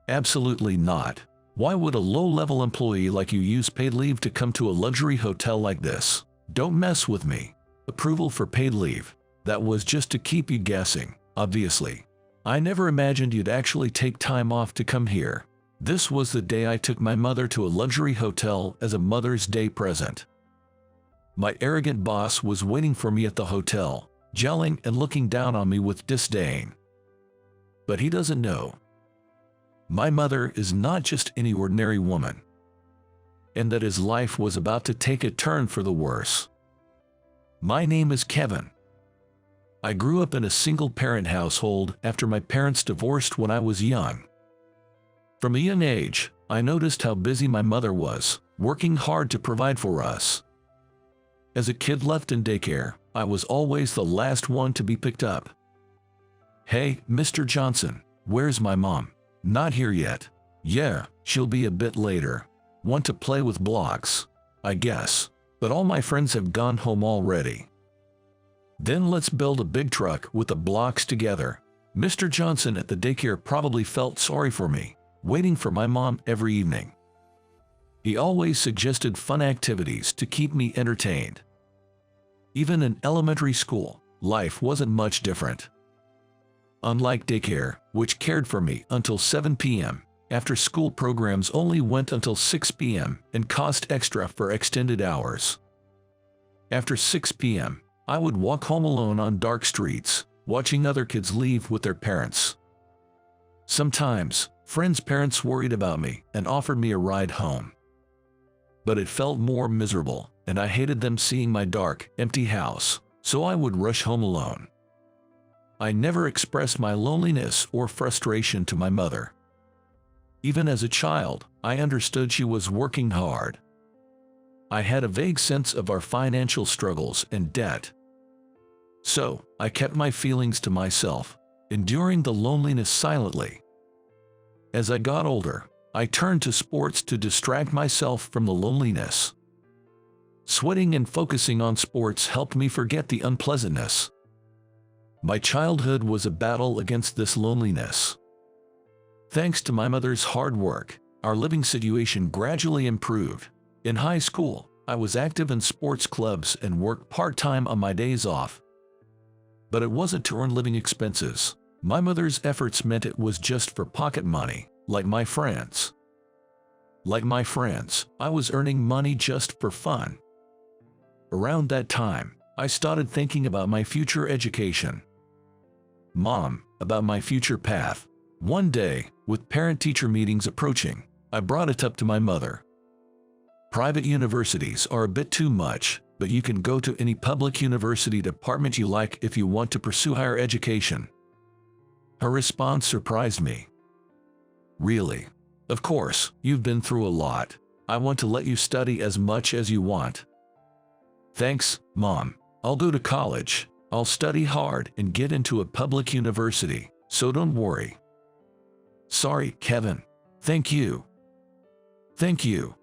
Absolutely not. Why would a low-level employee like you use paid leave to come to a luxury hotel like this? Don't mess with me. Approval for paid leave. That was just to keep you guessing, obviously. I never imagined you'd actually take time off to come here. This was the day I took my mother to a luxury hotel as a Mother's Day present. My arrogant boss was waiting for me at the hotel, gelling and looking down on me with disdain. But he doesn't know. My mother is not just any ordinary woman, and that his life was about to take a turn for the worse. My name is Kevin. I grew up in a single-parent household after my parents divorced when I was young. From a young age, I noticed how busy my mother was, working hard to provide for us. As a kid left in daycare, I was always the last one to be picked up. "Hey, Mr. Johnson, where's my mom?" "Not here yet." "Yeah, she'll be a bit later." "Want to play with blocks?" "I guess. But all my friends have gone home already." "Then let's build a big truck with the blocks together." Mr. Johnson at the daycare probably felt sorry for me, waiting for my mom every evening. He always suggested fun activities to keep me entertained. Even in elementary school, life wasn't much different. Unlike daycare, which cared for me until 7 p.m., after-school programs only went until 6 p.m. and cost extra for extended hours. After 6 p.m., I would walk home alone on dark streets, watching other kids leave with their parents. Sometimes, friends' parents worried about me and offered me a ride home. But it felt more miserable, and I hated them seeing my dark, empty house, so I would rush home alone. I never expressed my loneliness or frustration to my mother. Even as a child, I understood she was working hard. I had a vague sense of our financial struggles and debt. So, I kept my feelings to myself, enduring the loneliness silently. As I got older, I turned to sports to distract myself from the loneliness. Sweating and focusing on sports helped me forget the unpleasantness. My childhood was a battle against this loneliness. Thanks to my mother's hard work, our living situation gradually improved. In high school, I was active in sports clubs and worked part-time on my days off. But it wasn't to earn living expenses. My mother's efforts meant it was just for pocket money, like my friends. Like my friends, I was earning money just for fun. Around that time, I started thinking about my future education. Mom, about my future path. One day, with parent-teacher meetings approaching, I brought it up to my mother. Private universities are a bit too much, but you can go to any public university department you like if you want to pursue higher education. Her response surprised me. "Really? Of course, you've been through a lot. I want to let you study as much as you want." "Thanks, Mom. I'll go to college. I'll study hard and get into a public university, so don't worry." "Sorry, Kevin. Thank you. Thank you."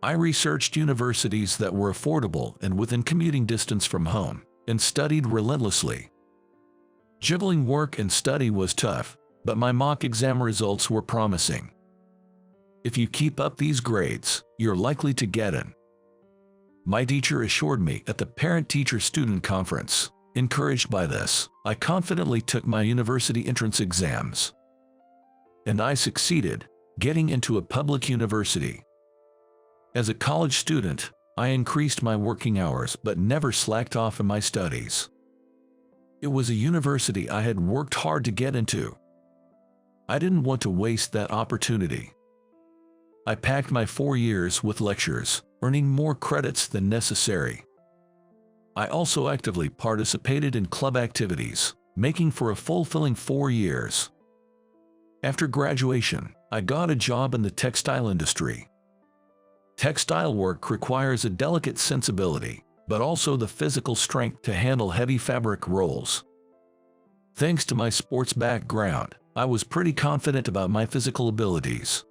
I researched universities that were affordable and within commuting distance from home, and studied relentlessly. Juggling work and study was tough, but my mock exam results were promising. "If you keep up these grades, you're likely to get in," my teacher assured me at the Parent-Teacher-Student Conference. Encouraged by this, I confidently took my university entrance exams. And I succeeded, getting into a public university. As a college student, I increased my working hours but never slacked off in my studies. It was a university I had worked hard to get into. I didn't want to waste that opportunity. I packed my 4 years with lectures, earning more credits than necessary. I also actively participated in club activities, making for a fulfilling 4 years. After graduation, I got a job in the textile industry. Textile work requires a delicate sensibility, but also the physical strength to handle heavy fabric rolls. Thanks to my sports background, I was pretty confident about my physical abilities.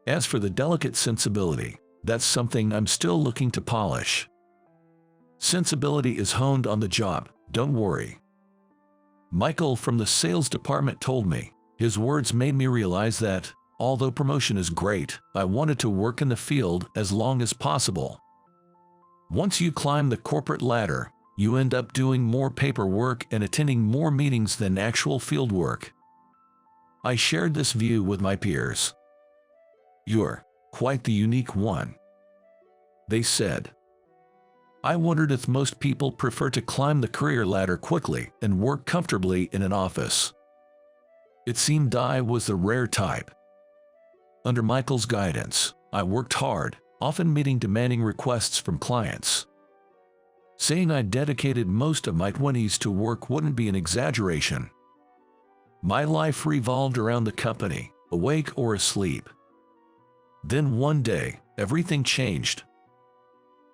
As for the delicate sensibility, that's something I'm still looking to polish. Sensibility is honed on the job, don't worry. Michael from the sales department told me, His words made me realize that, although promotion is great, I wanted to work in the field as long as possible. Once you climb the corporate ladder, you end up doing more paperwork and attending more meetings than actual field work. I shared this view with my peers. "You're quite the unique one," they said. I wondered if most people prefer to climb the career ladder quickly and work comfortably in an office. It seemed I was the rare type. Under Michael's guidance, I worked hard, often meeting demanding requests from clients. Saying I dedicated most of my 20s to work wouldn't be an exaggeration. My life revolved around the company, awake or asleep. Then one day, everything changed.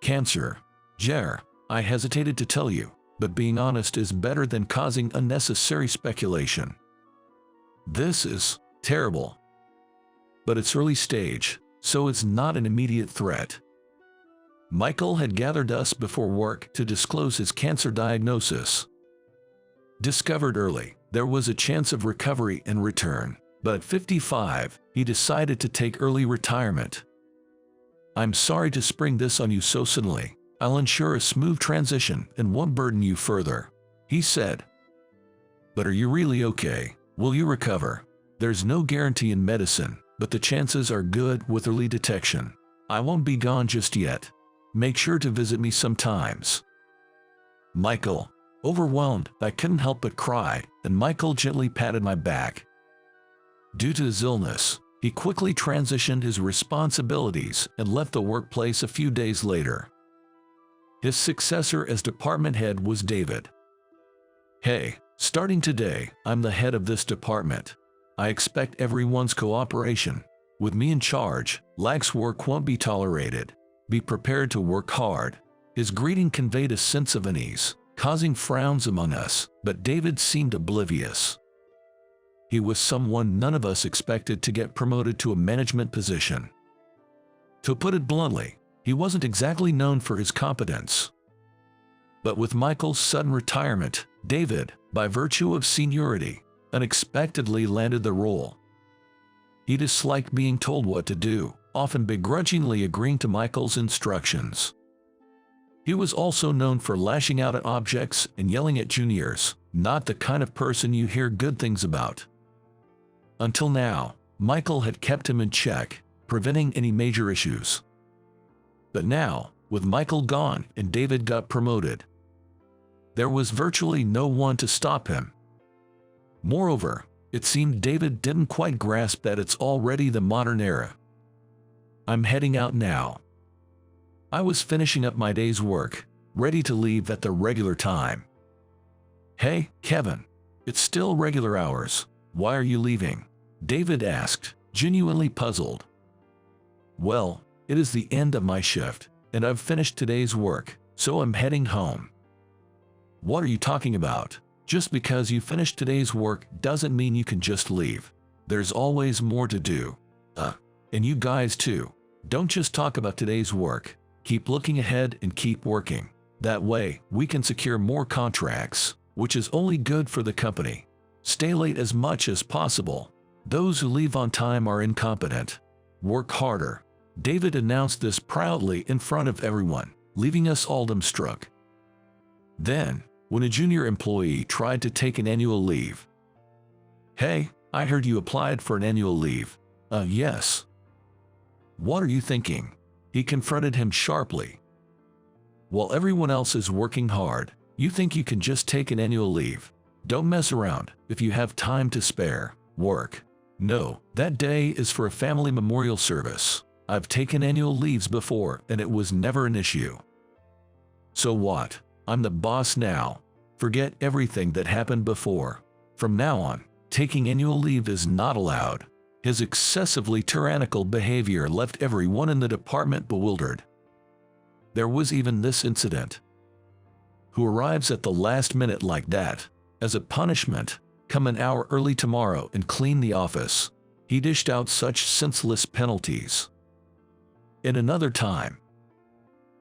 Cancer. Jer, I hesitated to tell you, but being honest is better than causing unnecessary speculation. This is terrible. But it's early stage, so it's not an immediate threat. Michael had gathered us before work to disclose his cancer diagnosis. Discovered early, there was a chance of recovery and return, but at 55, he decided to take early retirement. "I'm sorry to spring this on you so suddenly. I'll ensure a smooth transition and won't burden you further," he said. "But are you really okay? Will you recover? There's no guarantee in medicine, but the chances are good with early detection. I won't be gone just yet. Make sure to visit me sometimes." Michael. Overwhelmed, I couldn't help but cry, and Michael gently patted my back. Due to his illness, he quickly transitioned his responsibilities and left the workplace a few days later. His successor as department head was David. "Hey, starting today, I'm the head of this department. I expect everyone's cooperation. With me in charge, lax work won't be tolerated. Be prepared to work hard." His greeting conveyed a sense of unease, causing frowns among us, but David seemed oblivious. He was someone none of us expected to get promoted to a management position. To put it bluntly, he wasn't exactly known for his competence. But with Michael's sudden retirement, David, by virtue of seniority, unexpectedly landed the role. He disliked being told what to do, often begrudgingly agreeing to Michael's instructions. He was also known for lashing out at objects and yelling at juniors, not the kind of person you hear good things about. Until now, Michael had kept him in check, preventing any major issues. But now, with Michael gone and David got promoted, there was virtually no one to stop him. Moreover, it seemed David didn't quite grasp that it's already the modern era. "I'm heading out now." I was finishing up my day's work, ready to leave at the regular time. "Hey, Kevin, it's still regular hours. Why are you leaving?" David asked, genuinely puzzled. "Well, it is the end of my shift, and I've finished today's work, so I'm heading home." "What are you talking about? Just because you finished today's work doesn't mean you can just leave. There's always more to do. And you guys too. Don't just talk about today's work. Keep looking ahead and keep working. That way, we can secure more contracts, which is only good for the company. Stay late as much as possible. Those who leave on time are incompetent. Work harder." David announced this proudly in front of everyone, leaving us all dumbstruck. Then, when a junior employee tried to take an annual leave, "Hey, I heard you applied for an annual leave." Yes." "What are you thinking?" He confronted him sharply. "While everyone else is working hard, you think you can just take an annual leave? Don't mess around. If you have time to spare, work. No, that day is for a family memorial service. I've taken annual leaves before and it was never an issue." "So what? I'm the boss now. Forget everything that happened before. From now on, taking annual leave is not allowed." His excessively tyrannical behavior left everyone in the department bewildered. There was even this incident. "Who arrives at the last minute like that? As a punishment, come an hour early tomorrow and clean the office." He dished out such senseless penalties. In another time,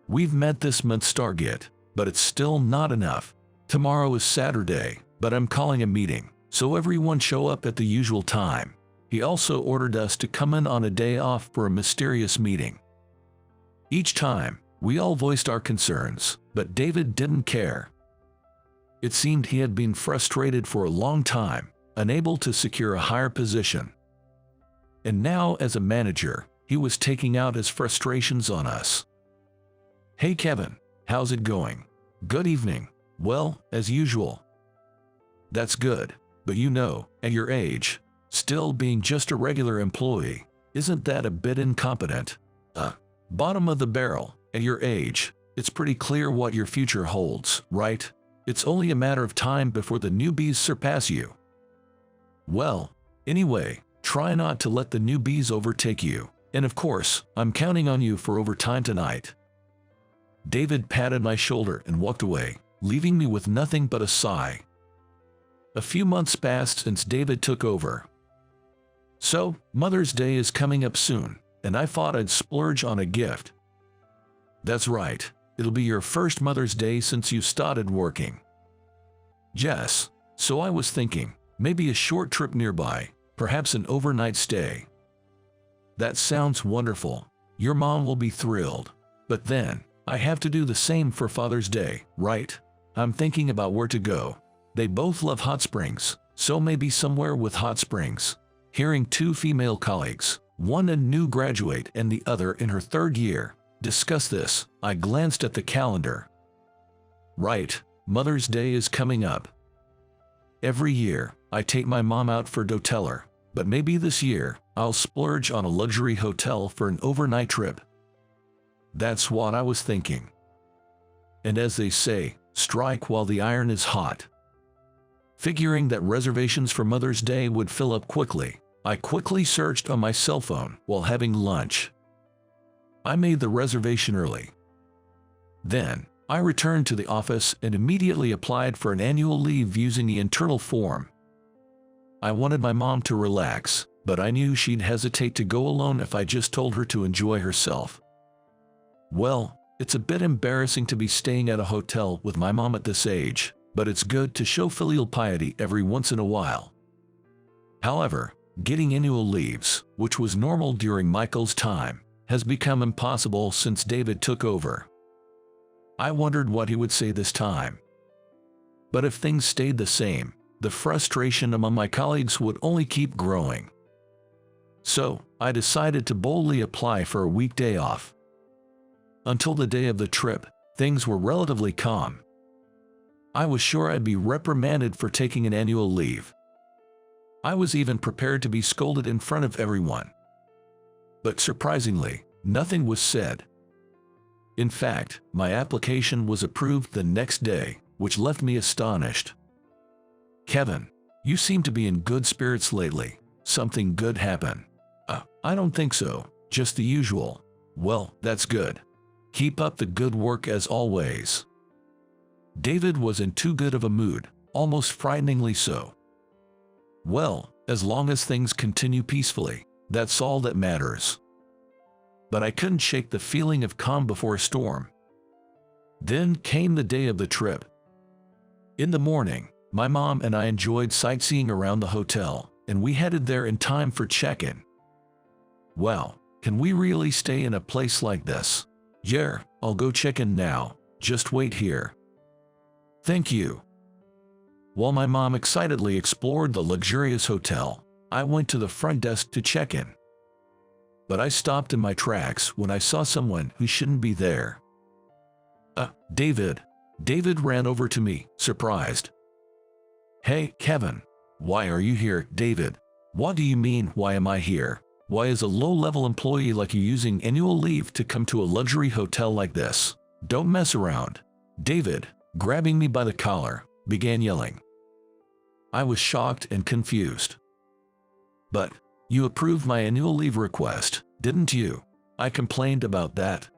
"We've met this month's target, but it's still not enough. Tomorrow is Saturday, but I'm calling a meeting, so everyone show up at the usual time. He also ordered us to come in on a day off for a mysterious meeting. Each time, we all voiced our concerns, but David didn't care. It seemed he had been frustrated for a long time, unable to secure a higher position. And now, as a manager, he was taking out his frustrations on us. "Hey Kevin, how's it going?" "Good evening." "Well, as usual." "That's good, but you know, at your age, still being just a regular employee, isn't that a bit incompetent?" Bottom of the barrel, at your age, it's pretty clear what your future holds, right? It's only a matter of time before the newbies surpass you." "Well, anyway, try not to let the newbies overtake you, and of course, I'm counting on you for overtime tonight." David patted my shoulder and walked away, leaving me with nothing but a sigh. A few months passed since David took over. So, Mother's Day is coming up soon, and I thought I'd splurge on a gift. "That's right, it'll be your first Mother's Day since you started working." "Yes, so I was thinking, maybe a short trip nearby, perhaps an overnight stay." "That sounds wonderful. Your mom will be thrilled. But then, I have to do the same for Father's Day, right? I'm thinking about where to go. They both love hot springs, so maybe somewhere with hot springs." Hearing two female colleagues, one a new graduate and the other in her third year, discuss this, I glanced at the calendar. Right, Mother's Day is coming up. Every year, I take my mom out for doTERRA, but maybe this year, I'll splurge on a luxury hotel for an overnight trip. That's what I was thinking. And as they say, strike while the iron is hot. Figuring that reservations for Mother's Day would fill up quickly, I quickly searched on my cell phone while having lunch. I made the reservation early. Then, I returned to the office and immediately applied for an annual leave using the internal form. I wanted my mom to relax, but I knew she'd hesitate to go alone if I just told her to enjoy herself. Well, it's a bit embarrassing to be staying at a hotel with my mom at this age, but it's good to show filial piety every once in a while. However, getting annual leaves, which was normal during Michael's time, has become impossible since David took over. I wondered what he would say this time. But if things stayed the same, the frustration among my colleagues would only keep growing. So, I decided to boldly apply for a weekday off. Until the day of the trip, things were relatively calm. I was sure I'd be reprimanded for taking an annual leave. I was even prepared to be scolded in front of everyone. But surprisingly, nothing was said. In fact, my application was approved the next day, which left me astonished. "Kevin, you seem to be in good spirits lately. Something good happened?" I don't think so, just the usual." "Well, that's good. Keep up the good work as always." David was in too good of a mood, almost frighteningly so. "Well, as long as things continue peacefully, that's all that matters." But I couldn't shake the feeling of calm before a storm. Then came the day of the trip. In the morning, my mom and I enjoyed sightseeing around the hotel, and we headed there in time for check-in. "Wow, can we really stay in a place like this?" "Yeah, I'll go check in now, just wait here." "Thank you." While my mom excitedly explored the luxurious hotel, I went to the front desk to check in. But I stopped in my tracks when I saw someone who shouldn't be there. David. David ran over to me, surprised. "Hey, Kevin. Why are you here, David?" "What do you mean, why am I here? Why is a low-level employee like you using annual leave to come to a luxury hotel like this? Don't mess around." David, grabbing me by the collar, began yelling. I was shocked and confused. "But, you approved my annual leave request, didn't you?" I complained about that.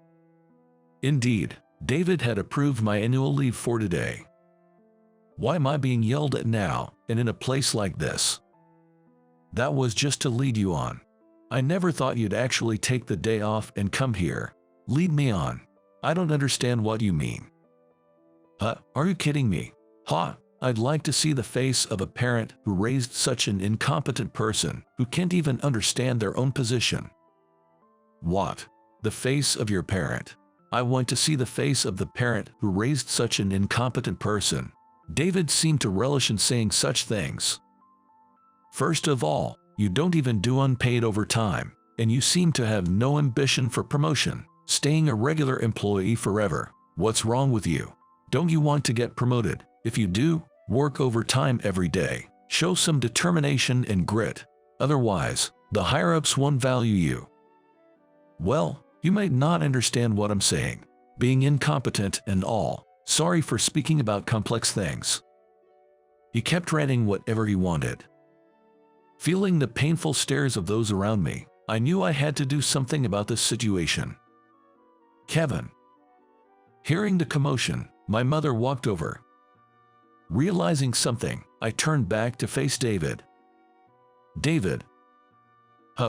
Indeed, David had approved my annual leave for today. Why am I being yelled at now, and in a place like this? That was just to lead you on. I never thought you'd actually take the day off and come here. Lead me on. I don't understand what you mean. Are you kidding me? I'd like to see the face of a parent who raised such an incompetent person who can't even understand their own position. What? The face of your parent? I want to see the face of the parent who raised such an incompetent person. David seemed to relish in saying such things. First of all, you don't even do unpaid overtime, and you seem to have no ambition for promotion, staying a regular employee forever. What's wrong with you? Don't you want to get promoted? If you do, work overtime every day. Show some determination and grit. Otherwise, the higher-ups won't value you. Well, you might not understand what I'm saying. Being incompetent and all. Sorry for speaking about complex things. He kept ranting whatever he wanted. Feeling the painful stares of those around me, I knew I had to do something about this situation. Kevin. Hearing the commotion, my mother walked over. Realizing something, I turned back to face David. David.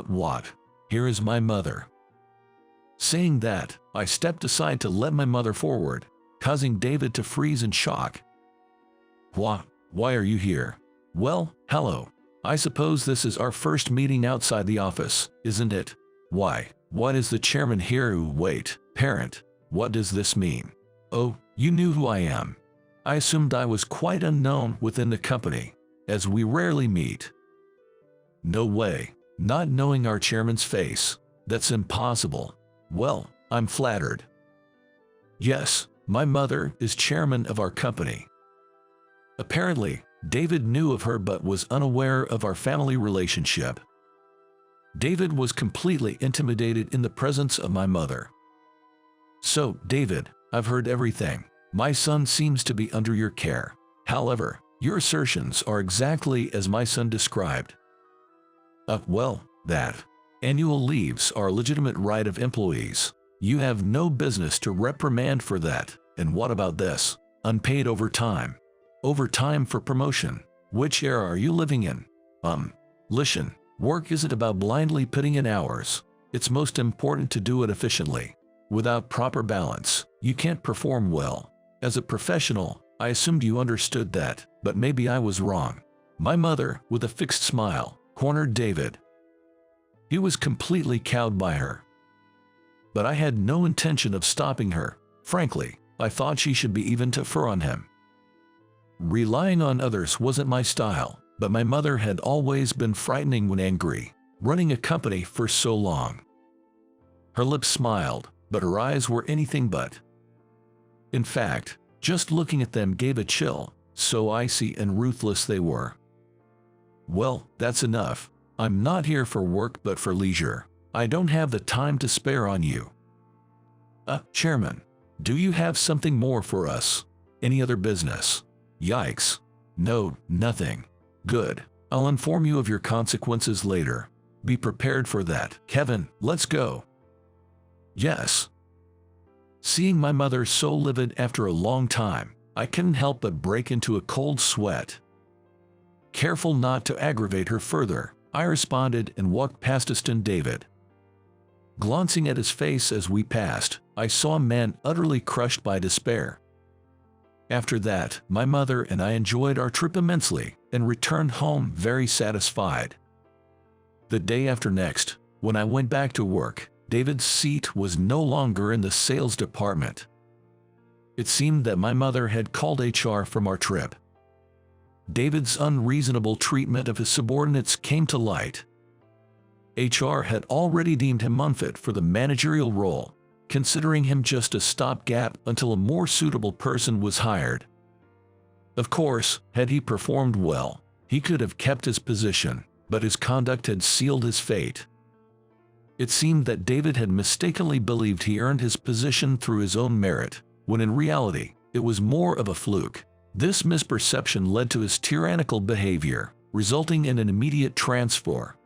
What? Here is my mother. Saying that, I stepped aside to let my mother forward, causing David to freeze in shock. Why are you here? Well, hello. I suppose this is our first meeting outside the office, isn't it? Why? What is the chairman here? Wait, parent, what does this mean? Oh, you knew who I am. I assumed I was quite unknown within the company, as we rarely meet. No way, not knowing our chairman's face. That's impossible. Well, I'm flattered. Yes, my mother is chairman of our company. Apparently, David knew of her but was unaware of our family relationship. David was completely intimidated in the presence of my mother. So, David, I've heard everything. My son seems to be under your care. However, your assertions are exactly as my son described. Well, that. Annual leaves are a legitimate right of employees. You have no business to reprimand for that. And what about this? Unpaid overtime. Overtime for promotion. Which era are you living in? Listen, work isn't about blindly putting in hours. It's most important to do it efficiently. Without proper balance, you can't perform well. As a professional, I assumed you understood that, but maybe I was wrong. My mother, with a fixed smile, cornered David. He was completely cowed by her. But I had no intention of stopping her. Frankly, I thought she should be even tougher on him. Relying on others wasn't my style, but my mother had always been frightening when angry, running a company for so long. Her lips smiled, but her eyes were anything but. In fact, just looking at them gave a chill, so icy and ruthless they were. Well, that's enough. I'm not here for work but for leisure. I don't have the time to spare on you. Chairman, do you have something more for us? Any other business? Yikes. No, nothing. Good. I'll inform you of your consequences later. Be prepared for that. Kevin, let's go. Yes. Seeing my mother so livid after a long time, I couldn't help but break into a cold sweat. Careful not to aggravate her further, I responded and walked past David. Glancing at his face as we passed, I saw a man utterly crushed by despair. After that, my mother and I enjoyed our trip immensely and returned home very satisfied. The day after next, when I went back to work, David's seat was no longer in the sales department. It seemed that my mother had called HR from our trip. David's unreasonable treatment of his subordinates came to light. HR had already deemed him unfit for the managerial role, considering him just a stopgap until a more suitable person was hired. Of course, had he performed well, he could have kept his position, but his conduct had sealed his fate. It seemed that David had mistakenly believed he earned his position through his own merit, when in reality, it was more of a fluke. This misperception led to his tyrannical behavior, resulting in an immediate transfer.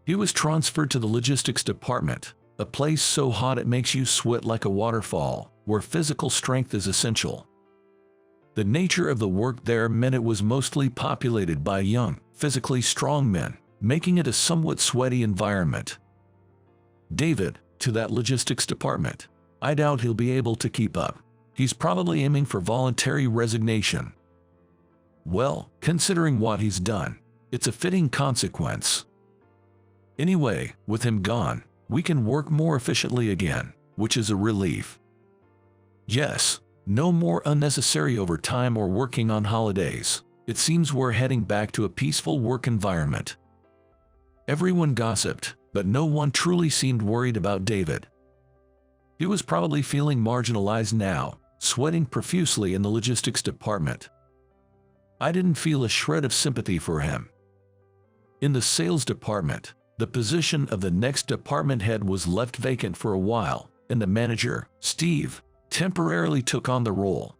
He was transferred to the logistics department, a place so hot it makes you sweat like a waterfall, where physical strength is essential. The nature of the work there meant it was mostly populated by young, physically strong men, making it a somewhat sweaty environment. David, to that logistics department. I doubt he'll be able to keep up. He's probably aiming for voluntary resignation. Well, considering what he's done, it's a fitting consequence. Anyway, with him gone, we can work more efficiently again, which is a relief. Yes, no more unnecessary overtime or working on holidays. It seems we're heading back to a peaceful work environment. Everyone gossiped, but no one truly seemed worried about David. He was probably feeling marginalized now, sweating profusely in the logistics department. I didn't feel a shred of sympathy for him. In the sales department, the position of the next department head was left vacant for a while, and the manager, Steve, temporarily took on the role.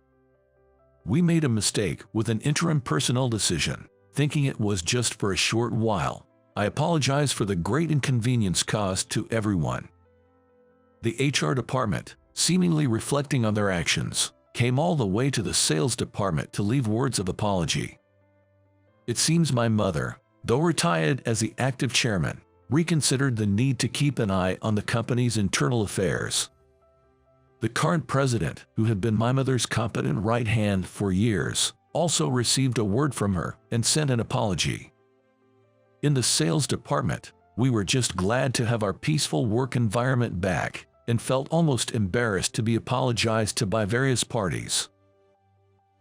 We made a mistake with an interim personnel decision, thinking it was just for a short while. I apologize for the great inconvenience caused to everyone. The HR department, seemingly reflecting on their actions, came all the way to the sales department to leave words of apology. It seems my mother, though retired as the active chairman, reconsidered the need to keep an eye on the company's internal affairs. The current president, who had been my mother's competent right hand for years, also received a word from her and sent an apology. In the sales department, we were just glad to have our peaceful work environment back and felt almost embarrassed to be apologized to by various parties.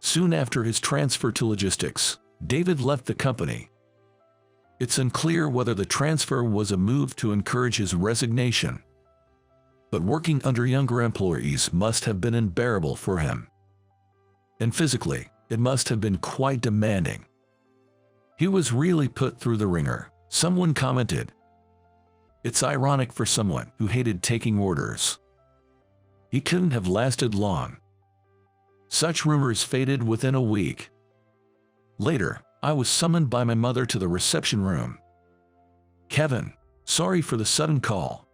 Soon after his transfer to logistics, David left the company. It's unclear whether the transfer was a move to encourage his resignation, but working under younger employees must have been unbearable for him. And physically, it must have been quite demanding. He was really put through the ringer, someone commented. It's ironic for someone who hated taking orders. He couldn't have lasted long. Such rumors faded within a week. Later, I was summoned by my mother to the reception room. Kevin, sorry for the sudden call.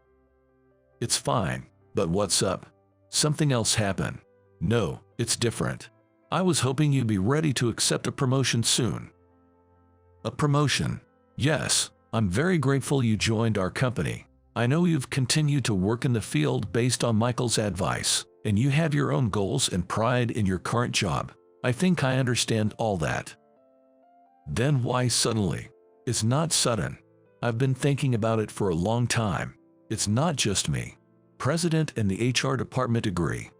It's fine, but what's up? Something else happened. No, it's different. I was hoping you'd be ready to accept a promotion soon. A promotion? Yes, I'm very grateful you joined our company. I know you've continued to work in the field based on Michael's advice, and you have your own goals and pride in your current job. I think I understand all that. Then why suddenly? It's not sudden. I've been thinking about it for a long time. It's not just me. President and the HR department agree.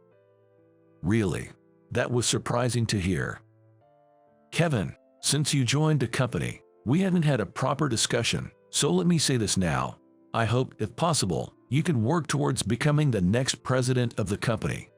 Really? That was surprising to hear. Kevin, since you joined the company, we haven't had a proper discussion, so let me say this now. I hope, if possible, you can work towards becoming the next president of the company.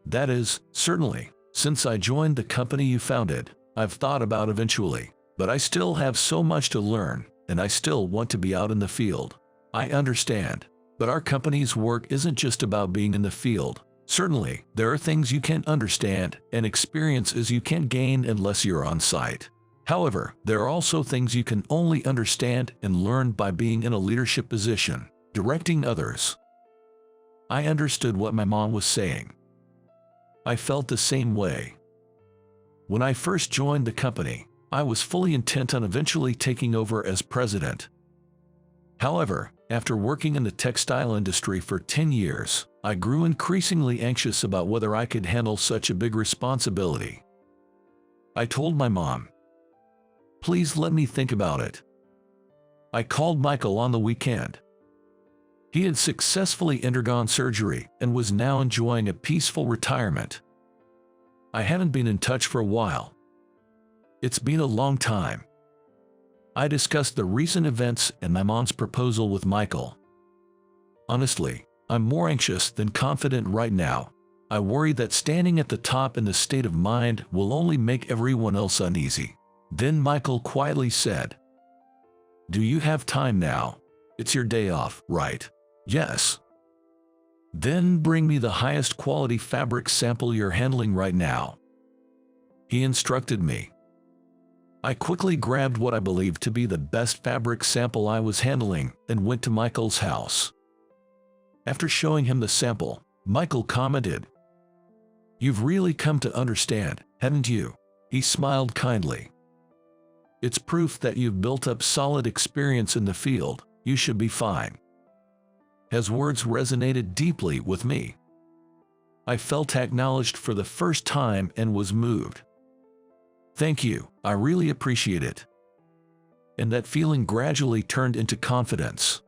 That is, certainly, since I joined the company you founded, I've thought about eventually, but I still have so much to learn, and I still want to be out in the field. I understand, but our company's work isn't just about being in the field. Certainly, there are things you can't understand and experiences you can't gain unless you're on site. However, there are also things you can only understand and learn by being in a leadership position, directing others. I understood what my mom was saying. I felt the same way. When I first joined the company, I was fully intent on eventually taking over as president. However, after working in the textile industry for 10 years, I grew increasingly anxious about whether I could handle such a big responsibility. I told my mom, "Please let me think about it." I called Michael on the weekend. He had successfully undergone surgery and was now enjoying a peaceful retirement. I haven't been in touch for a while. It's been a long time. I discussed the recent events and my mom's proposal with Michael. Honestly, I'm more anxious than confident right now. I worry that standing at the top in this state of mind will only make everyone else uneasy. Then Michael quietly said, "Do you have time now? It's your day off, right?" "Yes." "Then bring me the highest quality fabric sample you're handling right now," he instructed me. I quickly grabbed what I believed to be the best fabric sample I was handling and went to Michael's house. After showing him the sample, Michael commented, "You've really come to understand, haven't you?" He smiled kindly. "It's proof that you've built up solid experience in the field. You should be fine." His words resonated deeply with me. I felt acknowledged for the first time and was moved. Thank you, I really appreciate it. And that feeling gradually turned into confidence.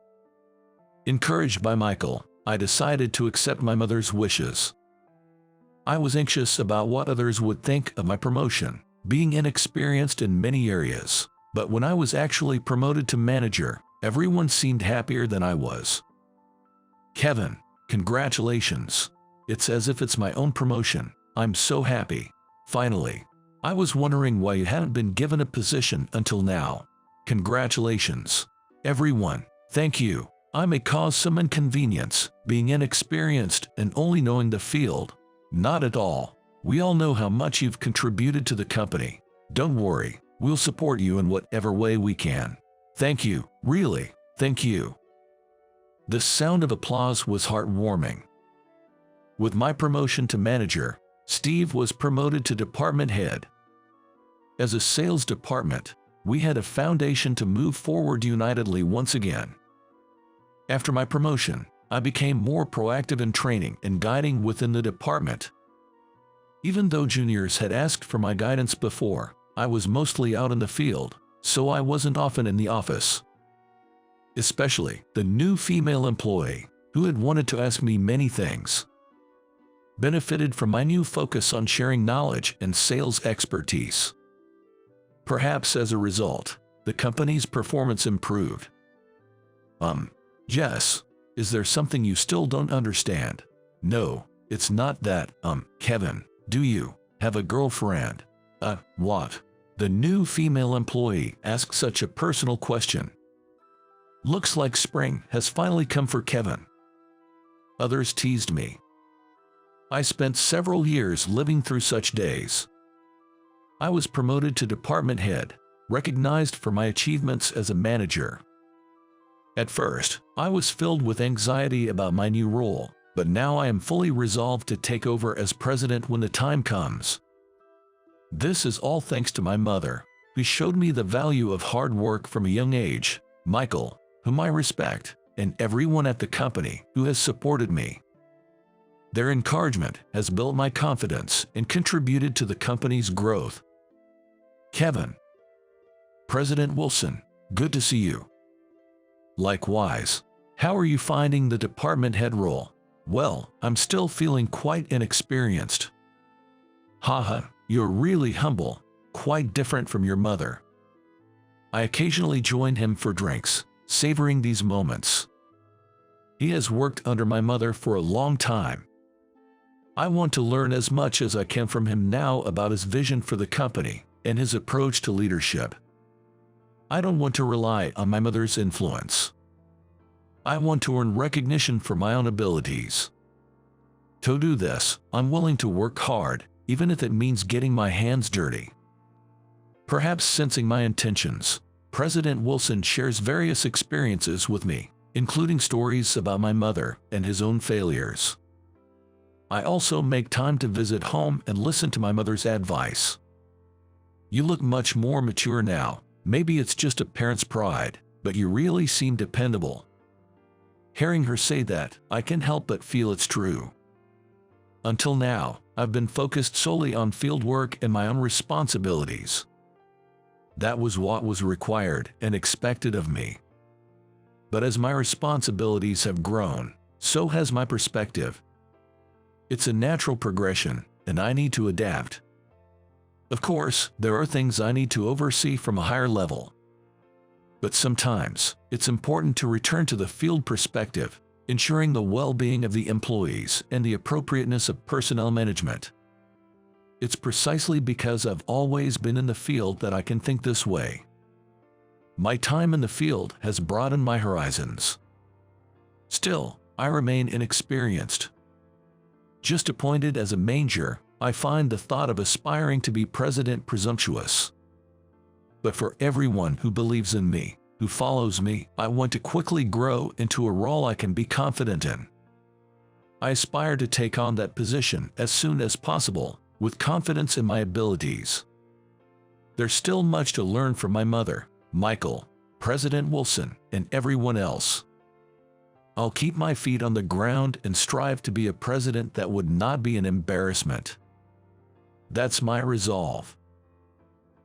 Encouraged by Michael, I decided to accept my mother's wishes. I was anxious about what others would think of my promotion, being inexperienced in many areas. But when I was actually promoted to manager, everyone seemed happier than I was. Kevin, congratulations. It's as if it's my own promotion. I'm so happy. Finally. I was wondering why you hadn't been given a position until now. Congratulations. Everyone, thank you. I may cause some inconvenience, being inexperienced and only knowing the field. Not at all. We all know how much you've contributed to the company. Don't worry, we'll support you in whatever way we can. Thank you, really, thank you. The sound of applause was heartwarming. With my promotion to manager, Steve was promoted to department head. As a sales department, we had a foundation to move forward unitedly once again. After my promotion, I became more proactive in training and guiding within the department. Even though juniors had asked for my guidance before, I was mostly out in the field, so I wasn't often in the office. Especially the new female employee, who had wanted to ask me many things, benefited from my new focus on sharing knowledge and sales expertise. Perhaps as a result, the company's performance improved. Jess, is there something you still don't understand? No, it's not that, Kevin, do you have a girlfriend? What? The new female employee asked such a personal question. Looks like spring has finally come for Kevin. Others teased me. I spent several years living through such days. I was promoted to department head, recognized for my achievements as a manager. At first, I was filled with anxiety about my new role, but now I am fully resolved to take over as president when the time comes. This is all thanks to my mother, who showed me the value of hard work from a young age, Michael, whom I respect, and everyone at the company who has supported me. Their encouragement has built my confidence and contributed to the company's growth. Kevin. President Wilson, good to see you. Likewise. How are you finding the department head role? Well, I'm still feeling quite inexperienced. Haha, you're really humble, quite different from your mother. I occasionally join him for drinks, savoring these moments. He has worked under my mother for a long time. I want to learn as much as I can from him now about his vision for the company and his approach to leadership. I don't want to rely on my mother's influence. I want to earn recognition for my own abilities. To do this, I'm willing to work hard, even if it means getting my hands dirty. Perhaps sensing my intentions, President Wilson shares various experiences with me, including stories about my mother and his own failures. I also make time to visit home and listen to my mother's advice. You look much more mature now. Maybe it's just a parent's pride, but you really seem dependable. Hearing her say that, I can't help but feel it's true. Until now, I've been focused solely on field work and my own responsibilities. That was what was required and expected of me. But as my responsibilities have grown, so has my perspective. It's a natural progression, and I need to adapt. Of course, there are things I need to oversee from a higher level. But sometimes, it's important to return to the field perspective, ensuring the well-being of the employees and the appropriateness of personnel management. It's precisely because I've always been in the field that I can think this way. My time in the field has broadened my horizons. Still, I remain inexperienced. Just appointed as a manager, I find the thought of aspiring to be president presumptuous. But for everyone who believes in me, who follows me, I want to quickly grow into a role I can be confident in. I aspire to take on that position as soon as possible, with confidence in my abilities. There's still much to learn from my mother, Michael, President Wilson, and everyone else. I'll keep my feet on the ground and strive to be a president that would not be an embarrassment. That's my resolve.